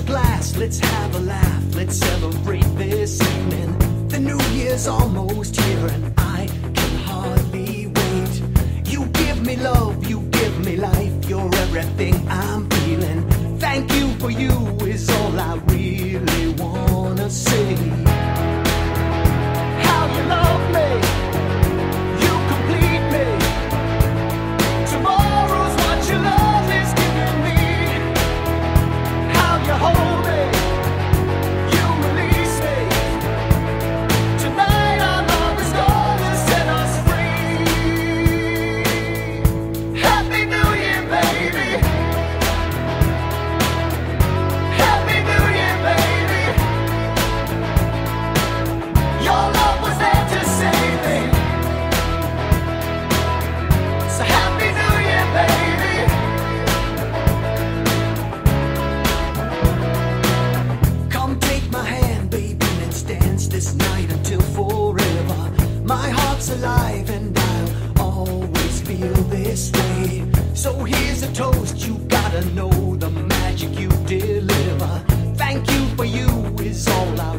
a glass, let's have a laugh, let's celebrate this evening. The new year's almost here and I can hardly wait. You give me love, you give me life, you're everything I'm feeling. Thank you for you is all I really wanna say. How you love me, you complete me. Tomorrow's what your love is giving me. How you hold me, you release me. Tonight our love is gonna set us free. Happy New Year, baby. Happy New Year, baby. Your love was there to save me. So Happy New Year, baby. Come take my hand, baby, let's dance this night until forever. My heart's alive and I'll always feel this way. So here's a toast, you gotta know the magic you deliver. Thank you for you is all I